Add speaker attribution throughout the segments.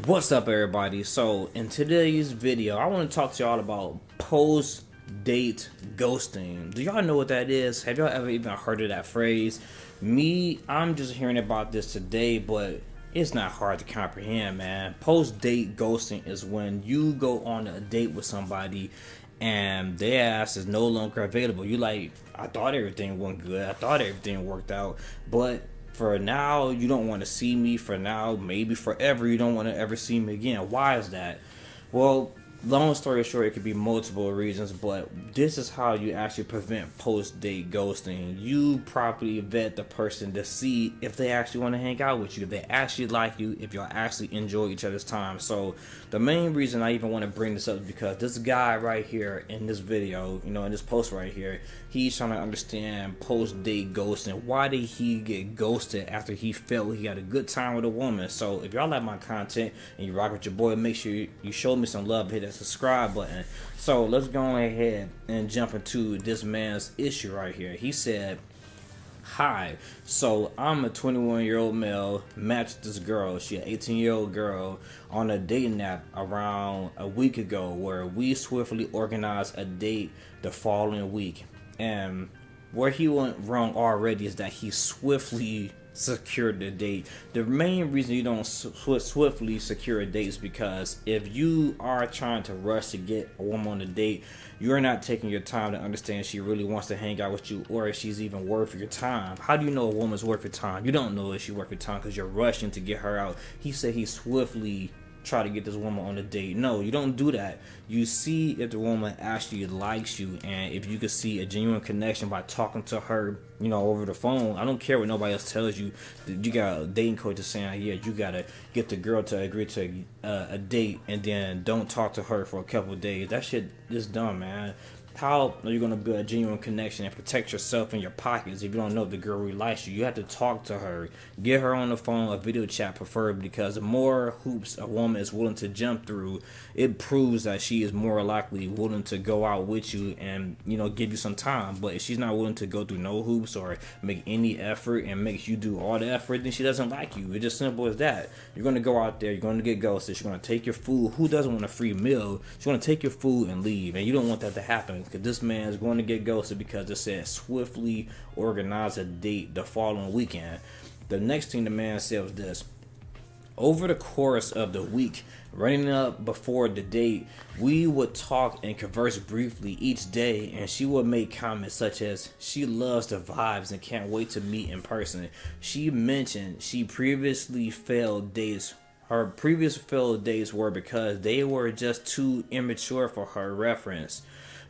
Speaker 1: What's up, everybody? So in today's video I want to talk to y'all about post-date ghosting. Do y'all know what that is? Have y'all ever even heard of that phrase? I'm just hearing about this today, but it's not hard to comprehend, man. Post-date ghosting is when you go on a date with somebody and their ass is no longer available. You like, I thought everything went good, I thought everything worked out, but for now, you don't want to see me. For now, maybe forever, you don't want to ever see me again. Why is that? Well, long story short, it could be multiple reasons, but this is how you actually prevent post-date ghosting. You properly vet the person to see if they actually want to hang out with you, if they actually like you, if y'all actually enjoy each other's time. So the main reason I even want to bring this up is because this guy right here in this video, in this post right here, he's trying to understand post-date ghosting. Why did he get ghosted after he felt he had a good time with a woman? So if y'all like my content and you rock with your boy, make sure you show me some love, hit that subscribe button. So let's go ahead and jump into this man's issue right here. He said, "Hi, so I'm a 21-year-old male, matched this girl, she an 18-year-old girl, on a dating app around a week ago where we swiftly organized a date the following week. And where he went wrong already is that he swiftly secured the date. The main reason you don't swiftly secure a date is because if you are trying to rush to get a woman on a date, you're not taking your time to understand if she really wants to hang out with you or if she's even worth your time. How do you know a woman's worth your time? You don't know if she's worth your time because you're rushing to get her out. He said he swiftly try to get this woman on a date. No, you don't do that. You see if the woman actually likes you, and if you can see a genuine connection by talking to her, over the phone. I don't care what nobody else tells you. You got a dating coach that's saying, yeah, you gotta get the girl to agree to a date and then don't talk to her for a couple of days. That shit is dumb, man. How are you going to build a genuine connection and protect yourself in your pockets if you don't know if the girl really likes you? You have to talk to her. Get her on the phone, a video chat preferred, because the more hoops a woman is willing to jump through, it proves that she is more likely willing to go out with you and, give you some time. But if she's not willing to go through no hoops or make any effort and makes you do all the effort, then she doesn't like you. It's just simple as that. You're going to go out there, you're going to get ghosted, she's going to take your food. Who doesn't want a free meal? She's going to take your food and leave, and you don't want that to happen. Because this man is going to get ghosted because it said swiftly organize a date the following weekend. The next thing the man said was this: over the course of the week running up before the date, we would talk and converse briefly each day, and she would make comments such as she loves the vibes and can't wait to meet in person. She mentioned she previously failed dates. Her previous failed dates were because they were just too immature for her reference.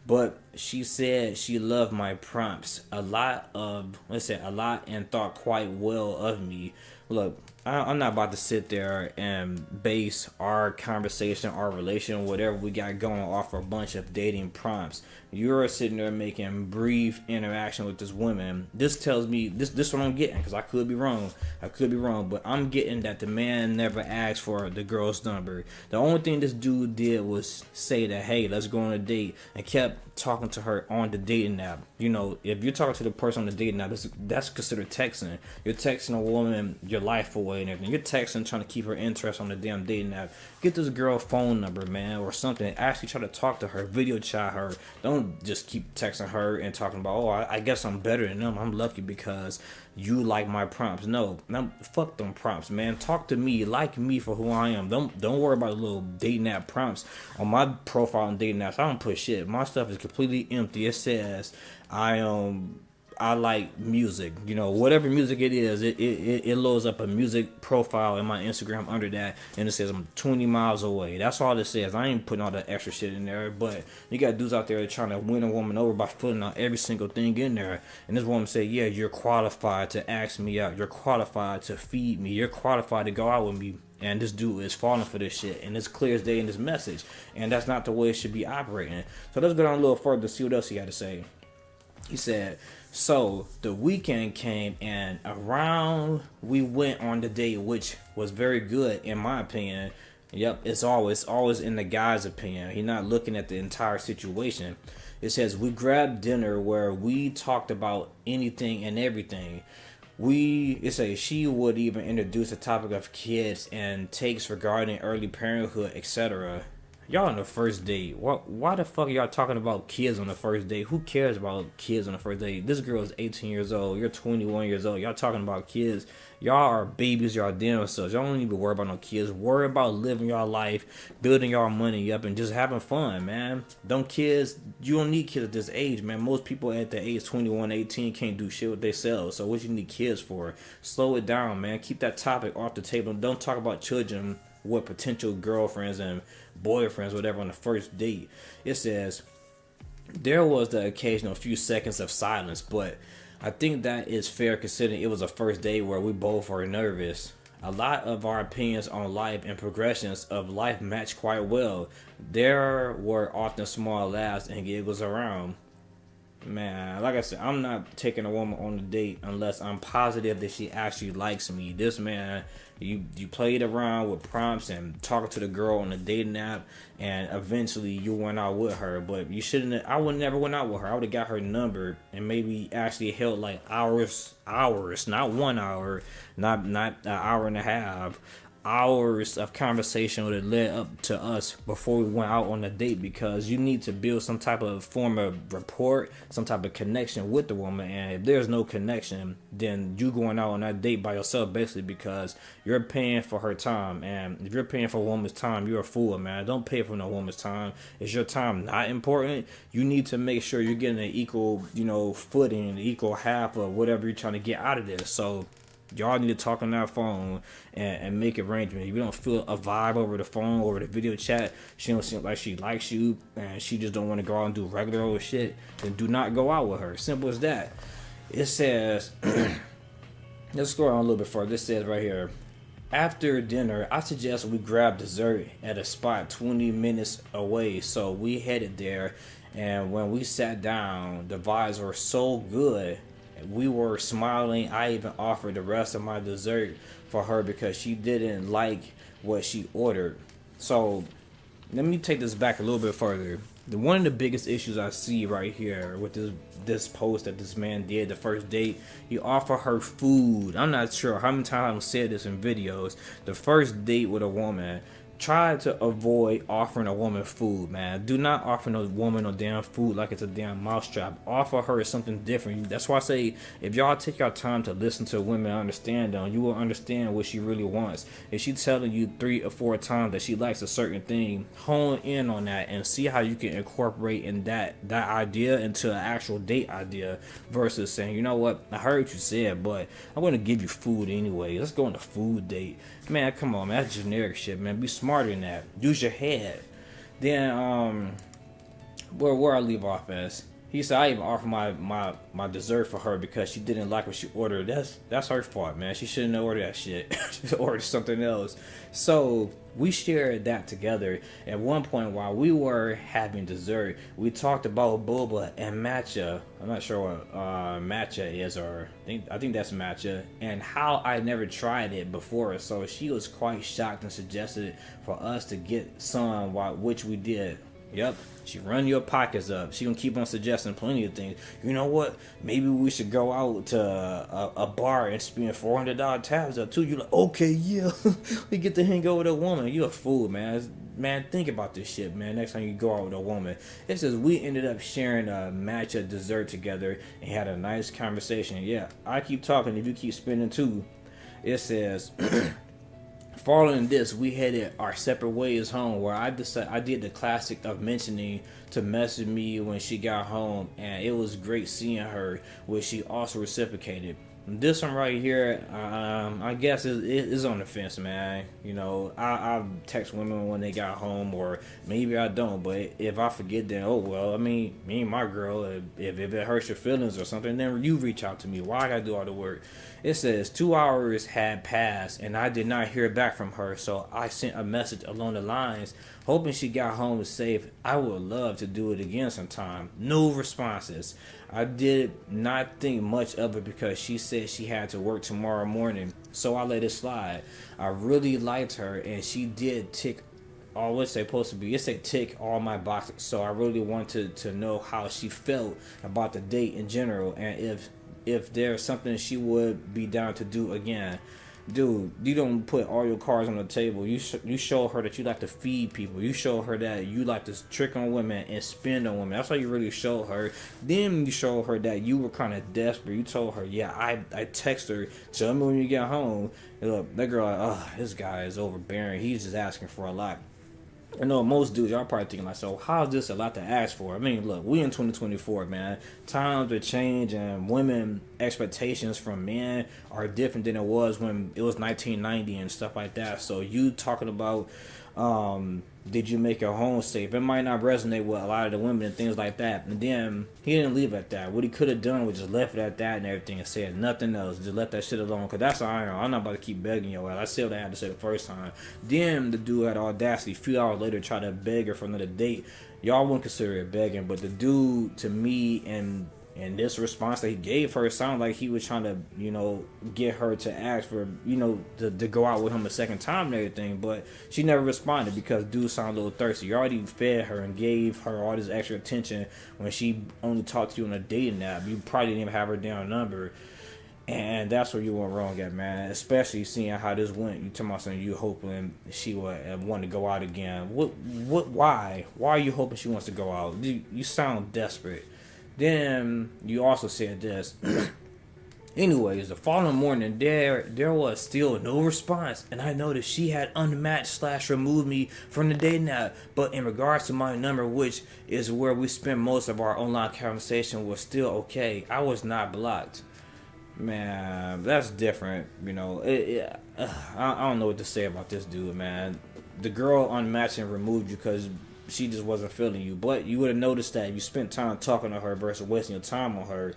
Speaker 1: But she said she loved my prompts a lot and thought quite well of me. Look, I'm not about to sit there and base our conversation, our relation, whatever we got going off a bunch of dating prompts. You're sitting there making brief interaction with this woman. This tells me, this is what I'm getting, because I could be wrong, but I'm getting that the man never asked for the girl's number. The only thing this dude did was say that, hey, let's go on a date, and kept talking to her on the dating app. If you're talking to the person on the dating app, that's considered texting. You're texting a woman your life away and everything. You're texting, trying to keep her interest on the damn dating app. Get this girl phone number, man, or something. Actually try to talk to her, video chat her. Don't just keep texting her and talking about, oh, I guess I'm better than them. I'm lucky because you like my prompts. No, fuck them prompts, man. Talk to me, like me for who I am. Don't worry about the little dating app prompts on my profile on dating apps. I don't put shit. My stuff is completely empty. It says I like music, whatever music it is, it loads up a music profile in my Instagram under that, and it says I'm 20 miles away. That's all it says. I ain't putting all that extra shit in there. But you got dudes out there trying to win a woman over by putting out every single thing in there. And this woman say, yeah, you're qualified to ask me out, you're qualified to feed me, you're qualified to go out with me. And this dude is falling for this shit, and it's clear as day in this message, and that's not the way it should be operating. So let's go down a little further to see what else he had to say. He said, so the weekend came, and around we went on the date, which was very good in my opinion. Yep, it's always in the guy's opinion. He's not looking at the entire situation. It says we grabbed dinner where we talked about anything and everything. It say she would even introduce the topic of kids and takes regarding early parenthood, etc. Y'all on the first date. Why the fuck are y'all talking about kids on the first date? Who cares about kids on the first date? This girl is 18 years old. You're 21 years old. Y'all talking about kids. Y'all are babies, y'all damn selves. Y'all don't need to worry about no kids. Worry about living your life, building your money up, and just having fun, man. You don't need kids at this age, man. Most people at the age 21, 18 can't do shit with themselves. So what you need kids for? Slow it down, man. Keep that topic off the table. Don't talk about children with potential girlfriends and boyfriends, whatever, on the first date. It says there was the occasional few seconds of silence, but I think that is fair considering it was a first date where we both were nervous. A lot of our opinions on life and progressions of life match quite well. There were often small laughs and giggles around. Man, like I said, I'm not taking a woman on a date unless I'm positive that she actually likes me. This man, you played around with prompts and talking to the girl on a dating app, and eventually you went out with her. But you shouldn't. I would never went out with her. I would have got her number and maybe actually held like hours, not 1 hour, not an hour and a half. Hours of conversation would have led up to us before we went out on a date, because you need to build some type of form of rapport, some type of connection with the woman. And if there's no connection, then you going out on that date by yourself, basically, because you're paying for her time. And if you're paying for a woman's time, you're a fool, man. Don't pay for no woman's time. Is your time not important? You need to make sure you're getting an equal, footing, equal half of whatever you're trying to get out of this. So y'all need to talk on that phone and make arrangements. If you don't feel a vibe over the phone, over the video chat, she don't seem like she likes you, and she just don't want to go out and do regular old shit, then do not go out with her. Simple as that. It says, let's scroll on a little bit further. It says right here, after dinner, I suggest we grab dessert at a spot 20 minutes away. So we headed there, and when we sat down, the vibes were so good. We were smiling. I even offered the rest of my dessert for her because she didn't like what she ordered. So let me take this back a little bit further. One of the biggest issues I see right here with this post that this man did, the first date, he offered her food. I'm not sure how many times I've said this in videos. The first date with a woman, try to avoid offering a woman food, man. Do not offer no woman no damn food like it's a damn mousetrap. Offer her something different. That's why I say, if y'all take your time to listen to women and understand them, you will understand what she really wants. If she's telling you 3 or 4 times that she likes a certain thing, hone in on that and see how you can incorporate in that idea into an actual date idea, versus saying, you know what, I heard what you said, but I'm going to give you food anyway. Let's go on a food date. Man, come on, man. That's generic shit, man. Be smarter than that. Use your head. Then, where I leave off as, he said, I even offered my dessert for her because she didn't like what she ordered. That's her fault, man. She shouldn't have ordered that shit. She ordered something else. So we shared that together. At one point, while we were having dessert, we talked about boba and matcha. I'm not sure what matcha is, or I think that's matcha, and how I never tried it before. So she was quite shocked and suggested for us to get some, which we did. Yep, she run your pockets up. She gonna keep on suggesting plenty of things. You know what? Maybe we should go out to a bar and spend $400 tabs up too. You like, okay, yeah, we get to hang out with a woman. You a fool, man. Man, think about this shit, man. Next time you go out with a woman, it says we ended up sharing a matcha dessert together and had a nice conversation. Yeah, I keep talking if you keep spending too. It says. Following this, we headed our separate ways home, where I did the classic of mentioning to message me when she got home, and it was great seeing her, which she also reciprocated. This one right here, I guess is on the fence, man. I text women when they got home, or maybe I don't, but if I forget, then oh well. I mean, me and my girl, if it hurts your feelings or something, then you reach out to me. Why I gotta do all the work? It says 2 hours had passed and I did not hear back from her, so I sent a message along the lines, hoping she got home safe. I would love to do it again sometime. No responses. I did not think much of it because she said she had to work tomorrow morning, so I let it slide. I really liked her, and she did tick all what's supposed to be. It said tick all my boxes, so I really wanted to know how she felt about the date in general, and if if there's something she would be down to do again. Dude, you don't put all your cards on the table. You show her that you like to feed people. You show her that you like to trick on women and spend on women. That's how you really show her. Then you show her that you were kind of desperate. You told her, yeah, I text her, tell me when you get home. And look, that girl like, oh, this guy is overbearing. He's just asking for a lot. I know most dudes, y'all probably thinking like, so how's this a lot to ask for? I mean, look, we in 2024, man. Times are changing, and women expectations from men are different than it was when it was 1990 and stuff like that. So you talking about, did you make your home safe? It might not resonate with a lot of the women and things like that. And then he didn't leave it at that. What he could have done was just left it at that and everything and said nothing else. Just let that shit alone. Because that's how I am. I'm not about to keep begging your ass. I said what I had to say the first time. Then the dude had audacity a few hours later try to beg her for another date. Y'all wouldn't consider it begging. But the dude, to me, and this response that he gave her sounded like he was trying to, get her to ask for, to go out with him a second time and everything. But she never responded because dude sounded a little thirsty. You already fed her and gave her all this extra attention when she only talked to you on a dating app. You probably didn't even have her down number. And that's where you went wrong at, man. Especially seeing how this went. You talking about something you hoping she would want to go out again. Why? Why are you hoping she wants to go out? You sound desperate. Then you also said this. Anyways, the following morning, there was still no response, and I noticed she had unmatched / removed me from the dating app. But in regards to my number, which is where we spend most of our online conversation, was still okay. I was not blocked. Man, that's different. I don't know what to say about this dude, man. The girl unmatched and removed you because she just wasn't feeling you. But you would have noticed that if you spent time talking to her versus wasting your time on her.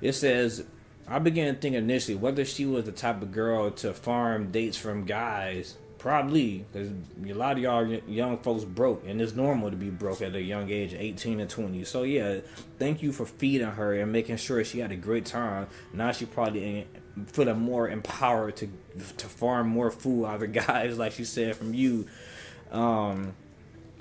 Speaker 1: It says, I began to think initially whether she was the type of girl to farm dates from guys. Probably, because a lot of y'all young folks broke, and it's normal to be broke at a young age, 18 and 20. So yeah, thank you for feeding her and making sure she had a great time. Now she probably feeling more empowered to farm more food out of guys, like she said, from you.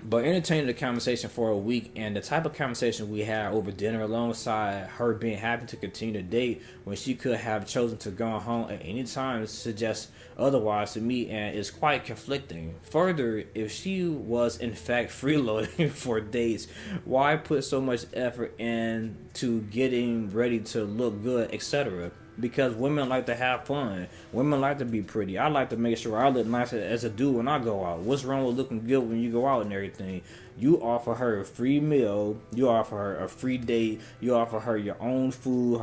Speaker 1: But entertaining the conversation for a week, and the type of conversation we had over dinner alongside her being happy to continue to date when she could have chosen to go home at any time suggests otherwise to me, and is quite conflicting. Further, if she was in fact freeloading for dates, why put so much effort into getting ready to look good, etc.? Because women like to have fun. Women like to be pretty. I like to make sure I look nice as a dude when I go out. What's wrong with looking good when you go out and everything? You offer her a free meal. You offer her a free date. You offer her your own food,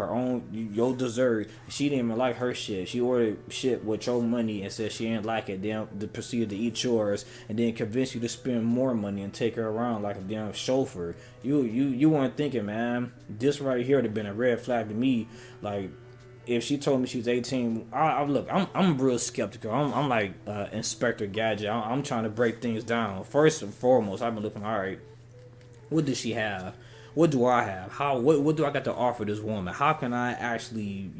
Speaker 1: your dessert. She didn't even like her shit. She ordered shit with your money and said she didn't like it. Then proceeded to eat yours and then convince you to spend more money and take her around like a damn chauffeur. You weren't thinking, man. This right here would have been a red flag to me. Like, if she told me she was 18, I'm real skeptical. I'm like Inspector Gadget. I'm trying to break things down. First and foremost, I've been looking, all right, what does she have? What do I have? What do I got to offer this woman? How can I actually,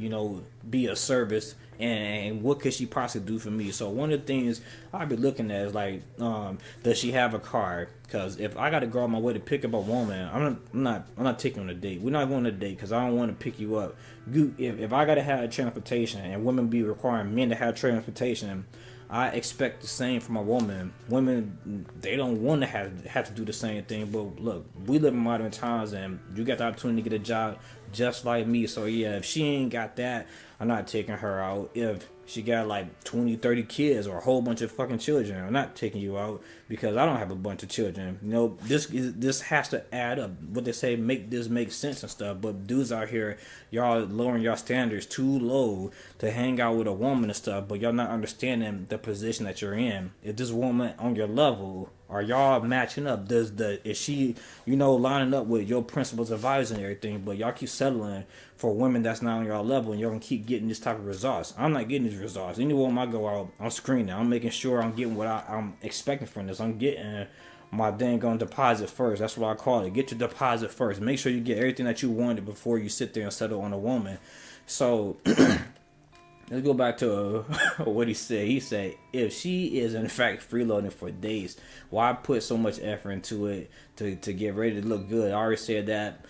Speaker 1: be a service? And what could she possibly do for me? So one of the things I'd be looking at is like, does she have a car? Because if I got to go out my way to pick up a woman, I'm not taking on a date. We're not going on a date because I don't want to pick you up. If I got to have transportation and women be requiring men to have transportation, I expect the same from a woman. Women, they don't want to have to do the same thing. But look, we live in modern times, and you got the opportunity to get a job just like me. So yeah, if she ain't got that, I'm not taking her out. If she got like 20, 30 kids or a whole bunch of fucking children, I'm not taking you out because I don't have a bunch of children. This has to add up. What they say, make this make sense and stuff. But dudes out here, y'all lowering y'all standards too low to hang out with a woman and stuff, but y'all not understanding the position that you're in. If this woman on your level, are y'all matching up? Is she, lining up with your principles and values and everything? But y'all keep settling for women that's not on y'all level, and y'all gonna keep getting this type of results. I'm not getting these results. Any woman I go out, I'm screening. I'm making sure I'm getting what I'm expecting from this. I'm getting my dang on deposit first. That's what I call it. Get your deposit first. Make sure you get everything that you wanted before you sit there and settle on a woman. So let's go back to what he said. He said, if she is in fact freeloading for dates, why put so much effort into it to get ready to look good? I already said that.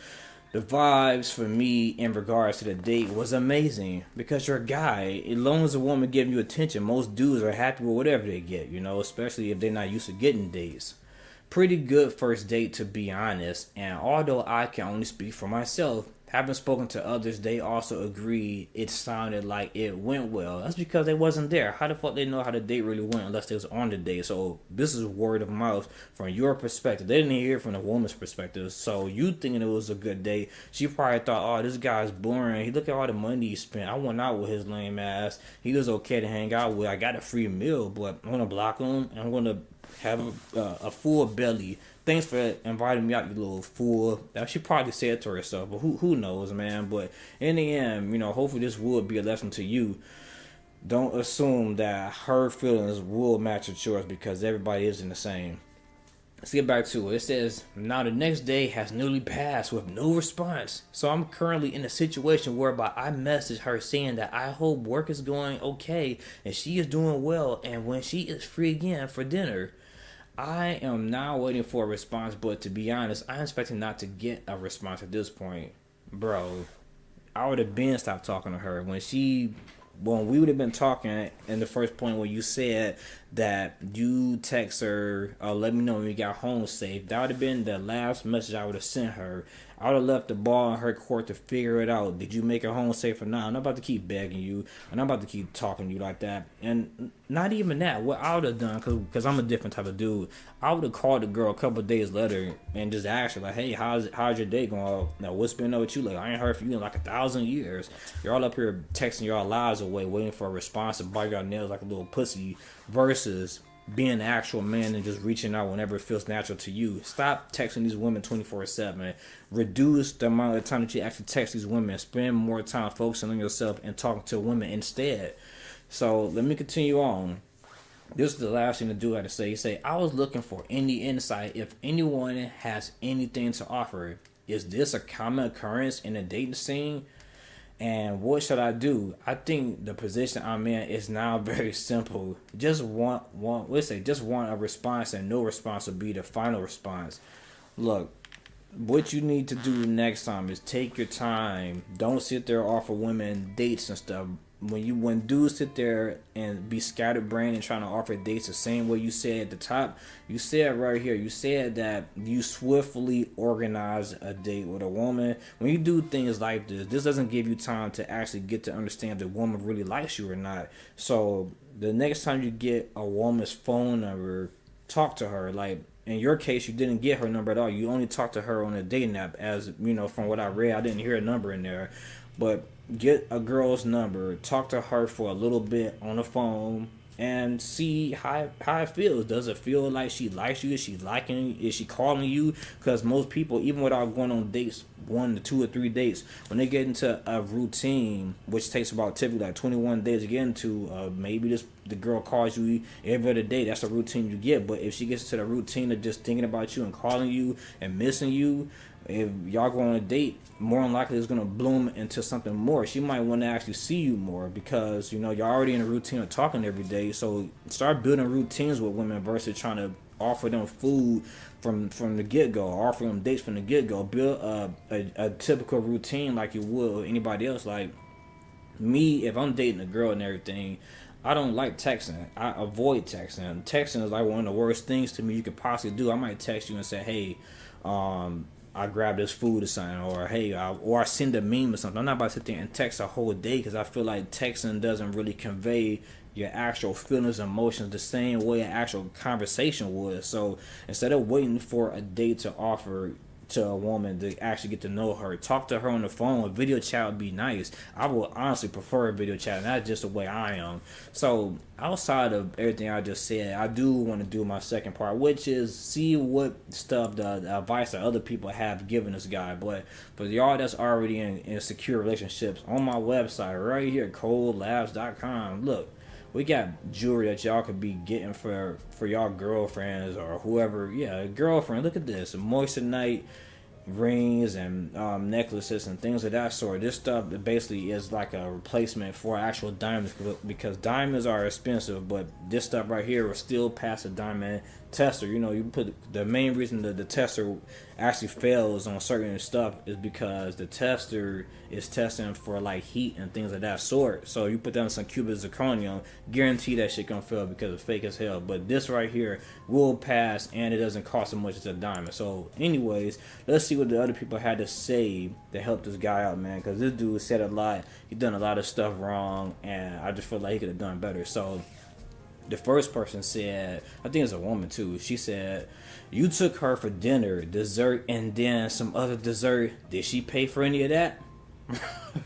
Speaker 1: The vibes for me in regards to the date was amazing because you're a guy. As long as a woman giving you attention, most dudes are happy with whatever they get, especially if they're not used to getting dates. Pretty good first date, to be honest, and although I can only speak for myself, having spoken to others, they also agree it sounded like it went well. That's because they wasn't there. How the fuck they know how the date really went unless they was on the date? So this is word of mouth from your perspective. They didn't hear it from the woman's perspective. So you thinking it was a good date. She probably thought, oh, this guy's boring. He look at all the money he spent. I went out with his lame ass. He was okay to hang out with. I got a free meal, but I'm gonna block him and I'm gonna have a full belly. Thanks for inviting me out, you little fool. She probably said to herself, but who knows, man. But in the end, hopefully this would be a lesson to you. Don't assume that her feelings will match with yours because everybody isn't the same. Let's get back to it. It says, now the next day has nearly passed with no response. So I'm currently in a situation whereby I message her saying that I hope work is going okay and she is doing well and when she is free again for dinner. I am now waiting for a response, but to be honest, I'm expecting not to get a response at this point. Bro, I would have been stopped talking to her when we would have been talking in the first point where you said that you text her, let me know when you got home safe. That would have been the last message I would have sent her. I would have left the ball in her court to figure it out. Did you make it home safe or not? I'm not about to keep begging you. I'm not about to keep talking to you like that. And not even that. What I would have done, because I'm a different type of dude, I would have called the girl a couple of days later and just asked her, like, hey, how's your day going? Now, what's been up with you? Like, I ain't heard from you in like 1,000 years. You're all up here texting your lives away, waiting for a response to bite your nails like a little pussy, versus being an actual man and just reaching out whenever it feels natural to you. Stop texting these women 24/7. Reduce the amount of time that you actually text these women. Spend more time focusing on yourself and talking to women instead. So let me continue on. This is the last thing to do. I had to say. You say, I was looking for any insight if anyone has anything to offer. Is this a common occurrence in the dating scene? And what should I do? I think the position I'm in is now very simple. Just want a response, and no response will be the final response. Look, what you need to do next time is take your time. Don't sit there and offer women dates and stuff. When dudes sit there and be scatterbrained and trying to offer dates the same way you said at the top, you said right here, you said that you swiftly organize a date with a woman. When you do things like this doesn't give you time to actually get to understand if the woman really likes you or not. So the next time you get a woman's phone number, talk to her. Like, in your case, you didn't get her number at all. You only talked to her on a dating app. As you know, from what I read, I didn't hear a number in there. But get a girl's number, talk to her for a little bit on the phone, and see how it feels. Does it feel like she likes you? Is she calling you? Because most people, even without going on dates, 1 to 2 or 3 dates, when they get into a routine, which takes about typically like 21 days to get into, maybe the girl calls you every other day. That's a routine you get. But if she gets into the routine of just thinking about you and calling you and missing you, if y'all go on a date, more than likely it's going to bloom into something more. She might want to actually see you more because, you're already in a routine of talking every day. So start building routines with women versus trying to offer them food from the get-go, offer them dates from the get-go. Build a typical routine like you would with anybody else. Like me, if I'm dating a girl and everything, I don't like texting. I avoid texting. Texting is like one of the worst things to me you could possibly do. I might text you and say, hey, I grabbed this food or something, or hey, or I send a meme or something. I'm not about to sit there and text a whole day because I feel like texting doesn't really convey your actual feelings and emotions the same way an actual conversation would. So instead of waiting for a date to offer to a woman to actually get to know her, talk to her on the phone. A video chat would be nice. I would honestly prefer a video chat, and that's just the way I am. So outside of everything I just said, I do want to do my second part, which is see what stuff the advice that other people have given this guy. But for y'all that's already in secure relationships, on my website right here, Labz.com, look, we got jewelry that y'all could be getting for y'all girlfriends or whoever. Yeah, girlfriend. Look at this. A moissanite rings and necklaces and things of that sort. This stuff basically is like a replacement for actual diamonds, because diamonds are expensive, but this stuff right here will still pass a diamond tester. You know, you put the main reason that the tester actually fails on certain stuff is because the tester is testing for like heat and things of that sort. So you put down some cubic zirconium, guarantee that shit gonna fail because it's fake as hell. But this right here will pass, and it doesn't cost as much as a diamond. So anyways, let's see what the other people had to say to help this guy out, man, because this dude said a lot. He done a lot of stuff wrong, and I just feel like he could have done better. So the first person said, I think it's a woman too, she said, you took her for dinner, dessert, and then some other dessert. Did she pay for any of that?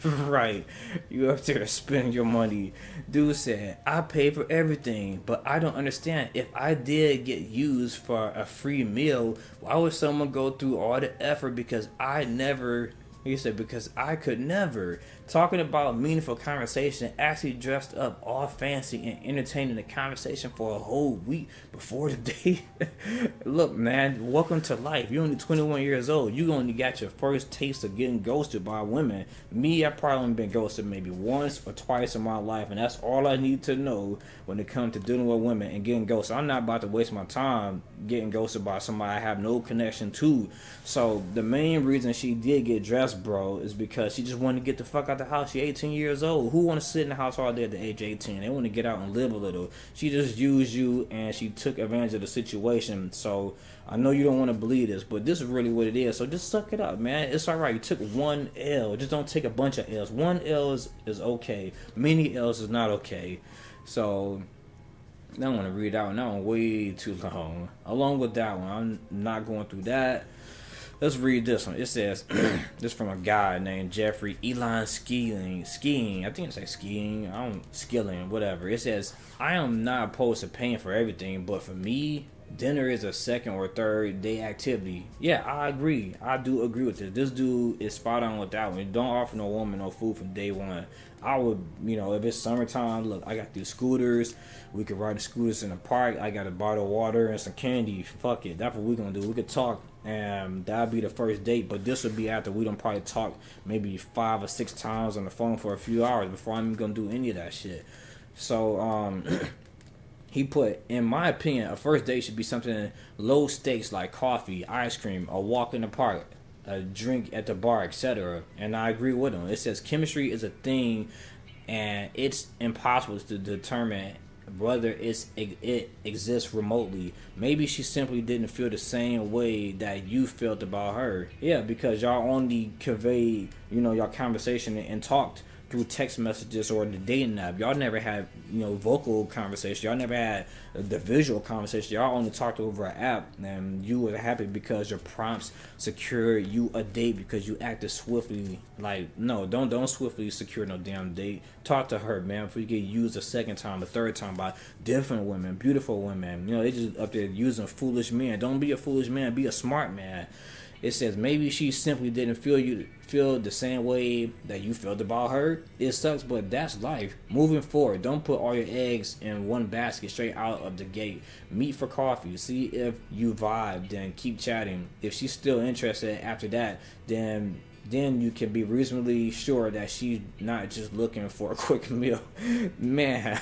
Speaker 1: Right. You up there spending your money. Dude said, I paid for everything, but I don't understand. If I did get used for a free meal, why would someone go through all the effort? Because I never... He said, because I could never. Talking about meaningful conversation, actually dressed up all fancy and entertaining the conversation for a whole week before the date. Look, man, welcome to life. You're only 21 years old. You only got your first taste of getting ghosted by women. Me, I probably only been ghosted maybe once or twice in my life, and that's all I need to know when it comes to dealing with women and getting ghosted. I'm not about to waste my time getting ghosted by somebody I have no connection to. So the main reason she did get dressed, bro, is because she just wanted to get the fuck out the house. She 18 years old. Who want to sit in the house all day at the age of 18? They want to get out and live a little. She just used you, and she took advantage of the situation. So I know you don't want to believe this, but this is really what it is. So just suck it up, man. It's all right. You took one L. Just don't take a bunch of L's. One L is okay. Many L's is not okay. So I don't want to read that one. That one way too long. Along with that one, I'm not going through that. Let's read this one. It says, this from a guy named Jeffrey Elon Skiing. I think it's like skiing. Skilling, whatever. It says, I am not opposed to paying for everything, but for me, dinner is a second or third day activity. Yeah, I agree. I do agree with this. This dude is spot on with that one. Don't offer no woman no food from day one. I would, if it's summertime, look, I got these scooters. We could ride the scooters in the park. I got a bottle of water and some candy. Fuck it. That's what we're going to do. We could talk, and that'd be the first date. But this would be after we done probably talk maybe 5 or 6 times on the phone for a few hours before I'm even going to do any of that shit. So, he put, in my opinion, a first date should be something low stakes like coffee, ice cream, a walk in the park, a drink at the bar, etc. And I agree with him. It says chemistry is a thing, and it's impossible to determine whether it exists remotely. Maybe she simply didn't feel the same way that you felt about her. Yeah, because y'all only conveyed, y'all conversation and talked through text messages or the dating app. Y'all never had, vocal conversation. Y'all never had the visual conversation. Y'all only talked over an app, and you were happy because your prompts secured you a date because you acted swiftly. Like, no, don't swiftly secure no damn date. Talk to her, man, before you get used a second time, a third time by different women, beautiful women. They just up there using foolish men. Don't be a foolish man. Be a smart man. It says maybe she simply didn't feel the same way that you felt about her. It sucks, but that's life. Moving forward, don't put all your eggs in one basket straight out of the gate. Meet for coffee. See if you vibe, then keep chatting. If she's still interested after that, then you can be reasonably sure that she's not just looking for a quick meal. Man,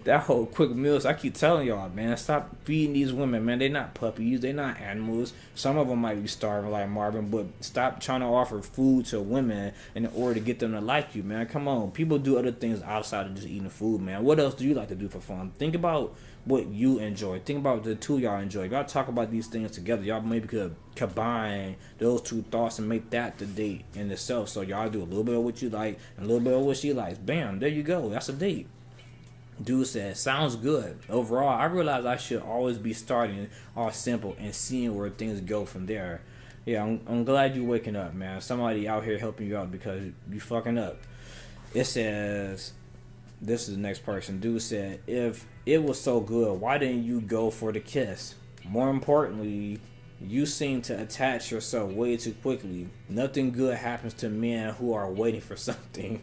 Speaker 1: that whole quick meals, I keep telling y'all, man, stop feeding these women, man. They're not puppies. They're not animals. Some of them might be starving like Marvin, but stop trying to offer food to women in order to get them to like you, man. Come on. People do other things outside of just eating food, man. What else do you like to do for fun? Think about what you enjoy. Think about the two y'all enjoy. Y'all talk about these things together. Y'all maybe could combine those two thoughts and make that the date in itself. So y'all do a little bit of what you like and a little bit of what she likes. Bam, there you go. That's a date. Dude said, sounds good. Overall, I realize I should always be starting all simple and seeing where things go from there. Yeah, I'm glad you waking up, man. Somebody out here helping you out because you fucking up. It says, this is the next person. Dude said, if it was so good, why didn't you go for the kiss? More importantly, you seem to attach yourself way too quickly. Nothing good happens to men who are waiting for something.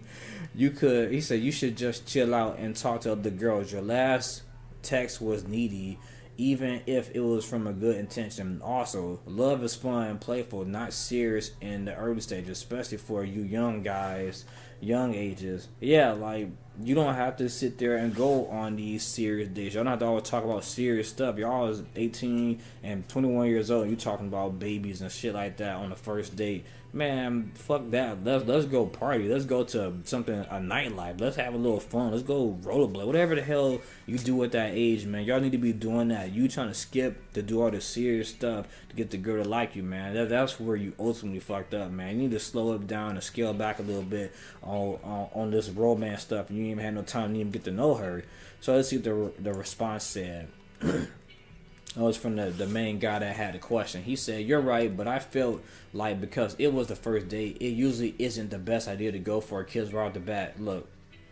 Speaker 1: He said, you should just chill out and talk to other girls. Your last text was needy. even if it was from a good intention. Also, love is fun and playful, not serious in the early stages, especially for you young guys, young ages. Yeah, like you don't have to sit there and go on these serious dates. Y'all don't have to always talk about serious stuff. Y'all is 18 and 21 years old. You talking about babies and shit like that on the first date. Man, fuck that. Let's go party. Let's go to something, a nightlife. Let's have a little fun. Let's go rollerblade. Whatever the hell you do at that age, man. Y'all need to be doing that. You trying to skip to do all the serious stuff to get the girl to like you, man. That's where you ultimately fucked up, man. You need to slow it down and scale back a little bit on this romance stuff. You ain't even had no time to even get to know her. So let's see what the response said. That was from the main guy that had the question. He said, "You're right, but I felt like because it was the first date, it usually isn't the best idea to go for a kiss right off the bat. Look,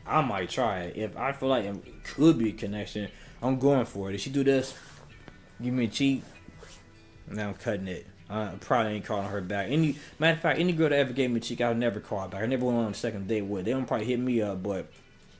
Speaker 1: I might try it. If I feel like it could be a connection, I'm going for it. If she do this, give me a cheat, now I'm cutting it. I probably ain't calling her back. Matter of fact, any girl that ever gave me a cheek, I'll never call back. I never went on a second date with. They don't probably hit me up, but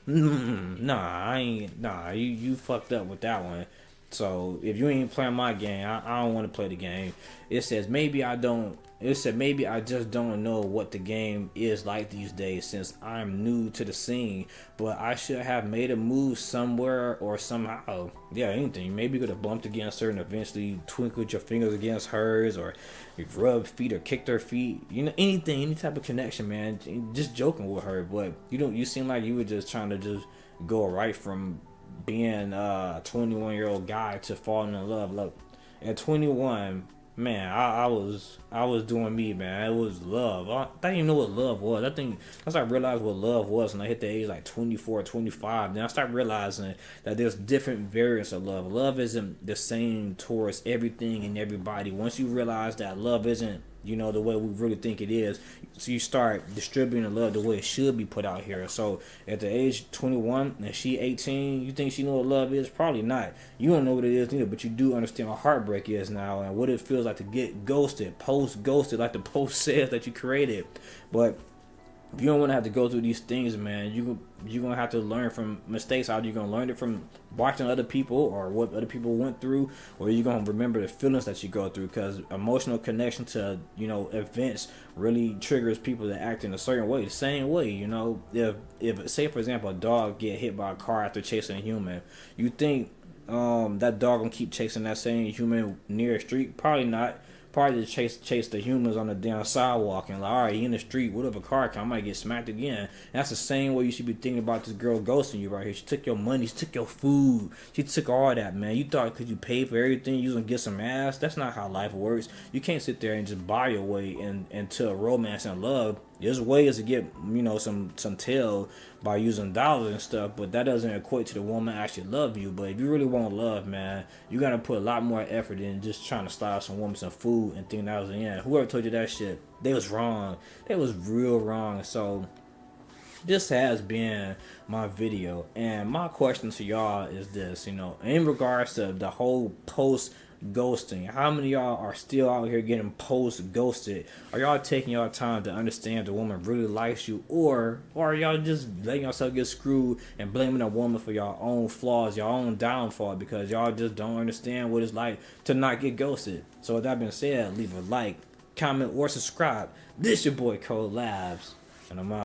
Speaker 1: nah, I ain't. Nah, you fucked up with that one. So if you ain't playing my game, I don't want to play the game. It says maybe I don't. It said maybe I just don't know what the game is like these days since I'm new to the scene. But I should have made a move somewhere or somehow. Yeah, anything. Maybe you could have bumped against her and eventually twinkled your fingers against hers, or you rubbed feet or kicked her feet. You know, anything, any type of connection, man. Just joking with her, but you don't. You seem like you were just trying to just go right from being a 21-year-old guy to falling in love. Look, at 21, man, I was doing me, man. It was love. I didn't even know what love was. I think I started realizing what love was when I hit the age like 24, 25. Then I started realizing that there's different variants of love. Love isn't the same towards everything and everybody. Once you realize that love isn't, the way we really think it is, so you start distributing the love the way it should be put out here. So at the age 21 and she 18, you think she know what love is? Probably not. You don't know what it is either, but you do understand what heartbreak is now and what it feels like to get ghosted, post-ghosted, like the post says that you created. But you don't want to have to go through these things, man. You're going to have to learn from mistakes. Either you're going to learn it from watching other people or what other people went through, or you're going to remember the feelings that you go through, because emotional connection to, events really triggers people to act in a certain way. The same way, if say, for example, a dog get hit by a car after chasing a human, you think that dog going to keep chasing that same human near a street? Probably not. Probably to chase the humans on the damn sidewalk and like, all right, he in the street, what if a car come, I might get smacked again. And that's the same way you should be thinking about this girl ghosting you right here. She took your money, she took your food, she took all that, man. You thought because you paid for everything you was gonna get some ass? That's not how life works. You can't sit there and just buy your way into romance and love. There's ways to get, some tail by using dollars and stuff, but that doesn't equate to the woman actually love you. But if you really want love, man, you gotta put a lot more effort in just trying to slide some woman some food and think that was the end. Whoever told you that shit, they was wrong. They was real wrong. So this has been my video, and my question to y'all is this, in regards to the whole post ghosting, how many of y'all are still out here getting post ghosted? Are y'all taking y'all time to understand the woman really likes you, or are y'all just letting yourself get screwed and blaming a woman for your own flaws, your own downfall, because y'all just don't understand what it's like to not get ghosted? So with that being said, leave a like, comment, or subscribe. This your boy Code Labz, and I'm out.